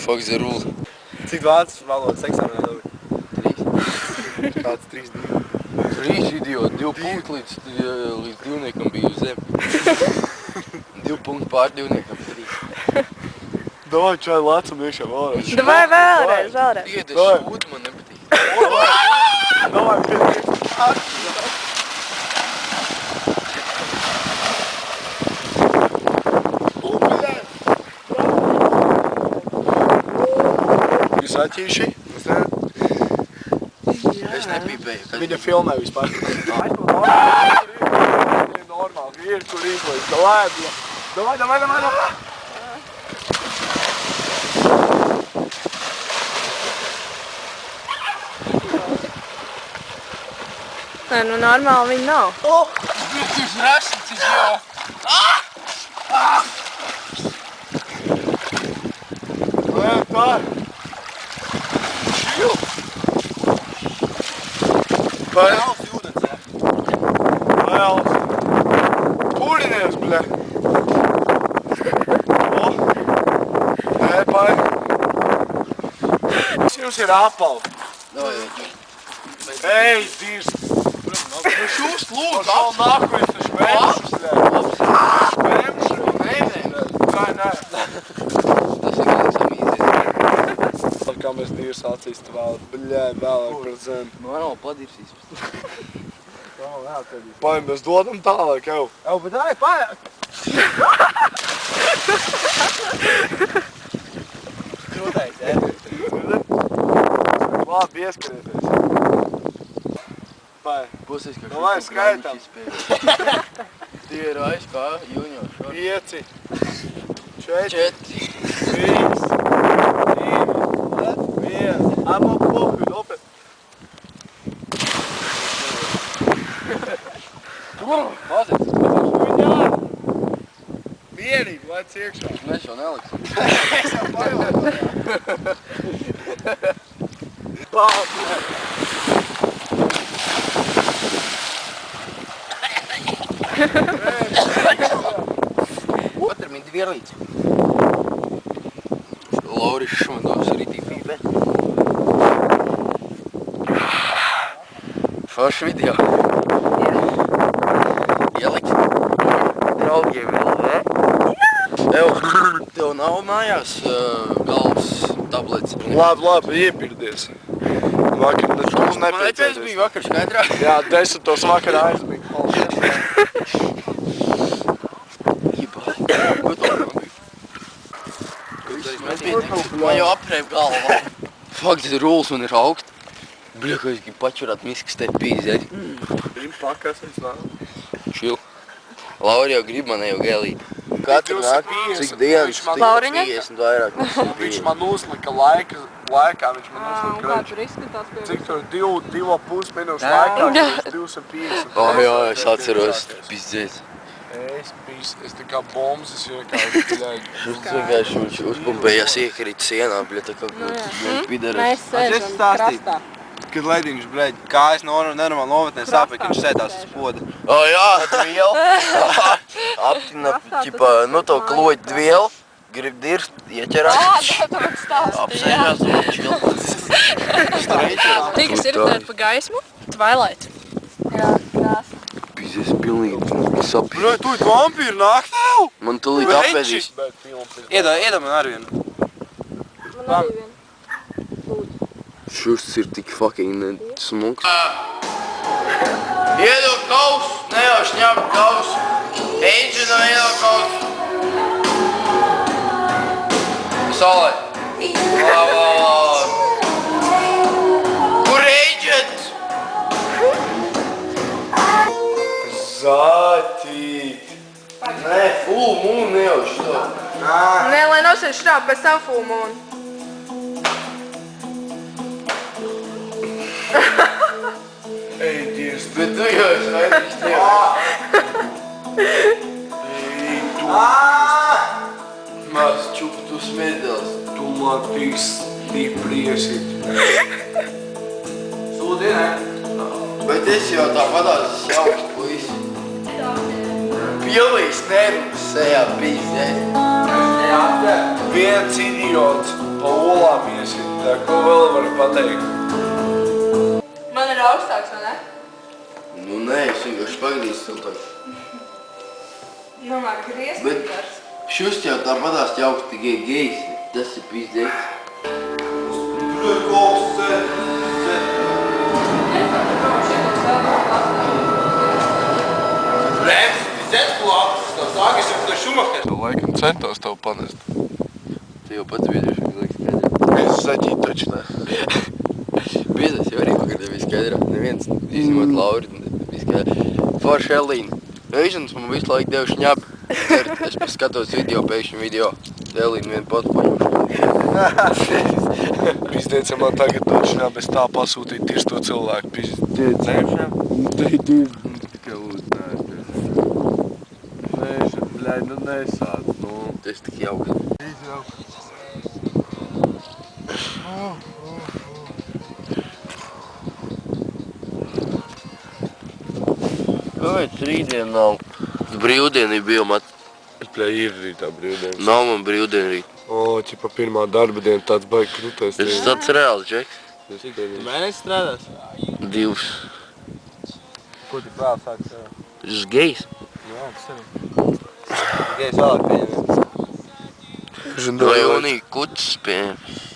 Fuck the rule. Cik vācu valodas eksāmenā dabūji? 3. Kāds 3, 2? 3 idioti, 2 punkti līdz divniekam bija uz zem. 2 punkti pār divniekam, 3. Davai, čai, lēcam iekšā vēlreiz. Davai vēlreiz. Ied, es šūtu, man nepatīk. Davai, pēc. Jūs aķīši? Es nepīpēju. Viņa filmē vispār. Normāli, ir kur rīkojas. Davai. Nē, nu normāli viņi nav. Tas rasits jau. Nē, tā. Šil. Vēls jūdens, jā. Vēls. Pūrinies, bļa. Nē, pai. Jums ir apal. Ej, dīrs. Šūs, lūdzu, Pašal nākuj, es taču vēmšus, bļa. Vēmšu. Nē. Tas ir gan samīzies. Kā mēs dīrs atcīstu vēl, bļa, vēlāk par zemi. Normāli padirsīs. Pai, mēs dodam tālāk, jau. Jau, bet dai, pājāk! Krūtais, jā? Labi, ieskarieties. Pai, Puses, ka Davai, skaitam. Tie ir ASK junior šor. 5, 4, 4. 3, 2, 1. Abo pohuj, opet. Mazēc, Mierīgi, lec iekšā. mēs jau neliksim. Es jau pajautāju. Pāp, Otram ir dvierlīdz. Lauris šmagos ritī pīpē. Forši video. Ielikt. Draugiem vēl, ne? Ev, tev nav mājās galvas tablets. labi, iepirdies. Vakar nekas Man pēc nepiecēties. bija vakar skaidrā. Jā, 10 vakarā aizmīgi. Paldies. Ko to man bija? Man jau aprēp galvā. Fuck, tas rules man ir augst. Bļa, ka es gribu pačurāt miskas te pīzēt. Viņam pakas, viņš nav. Čil. Lauri jau grib man jau gēlīt. Katru nakti, 250, cik dienas, viņš man- Lauriņa? 50 vairāk. Viņš man uzlika laikā, viņš man uzlika Kā greču. tur izskatās pie Cik tur 2,5 minūšu laikā, Jā. 250. Jā, es atceros, pizdēt. Es tā kā bombas, es vienkārši, Tas vienkārši viņš uzpumpējās iekrīt sienā, bļa, tā kā pidarās. Mēs sēžam krastā. Kad Lediņš, bļaļ, kājas nenormāli novatnē sāpē, kad viņš sēdās uz poda. O jā, dviel. Aptina, ķipā, nu to kloģi dviel. Grib dirst, ieķerās. Tu man stāsti, jā. Apsežās un čil. Tīkas ir pa gaismu? Twilight. Jā, krāsa. Pizdēs pilnīgi sapī. Bļa, tu vampīri nāk tev! Man tulīt apēdīs. Iedod man ar vienu. Man arī vien. Šurts ir tik fucking smuks. Iedod kaus, nejauši ņem kaus. Engine iedod kaus. Solē. Kur agent? Zātīt! Nē, full moon nejauši to. Nē, lai nosēž šrāp bez savu full moon. Ej, Dievs! Bet tu jau esi vajadzīgs tev. Ej, tu! Mās čup, tu smēdels. Tu man tik stipri esi. Sūdi, ne? Bet es jau tā vadās jauks puisi. Pilnīgs nervus sejā pizdē. Viens idiots pa Mīļši, tā ko vēl varu pateikt? Man ir augstāks, vai ne? Nu nē, es vienkārši pagadīju siltāk. Nu, man ir Bet šus jau tāpatās jauks tikai gejs. Tas ir pizdēks. Tur ir koks, Brēms, zets klāpus, tā sākas jau tā Šumahers. Laikam centos tev panest. Tu jau pats biedriši, ka liekas skaidrā. Es zaģīju taču ne. Biedrs jau arī vakar bija skaidrā. Neviens, izņemot Lauri, bija skaidrā. Forši Elīna. Eišanas man visu laiku devu šņabi. Es pēc skatos video, pēkšņu video. Elīna vien pat paņemšu. Pizdēc, ja man tagad taču bez tā pasūtīt tieši to cilvēku. Pizdēc. Tikai lūdzu, Neišan, bļaļ, nu nesāc, nu. tas tik jauks. Kāpēc rītdien nav? Brīvdienī bija, mat. Bļaļ, ir rītā brīvdienas. Nav man brīvdienī rīt. O, čipa pirmā darba diena tāds baigi krūtais. Tas tāds reāls, Džeks. Mēnesis strādās? 2. Ko tik vēl sāk strādāt? Tas ir gejs. Jā, tas arī. Tikai es vēlāk pieņemams. No jūnija kuts pie.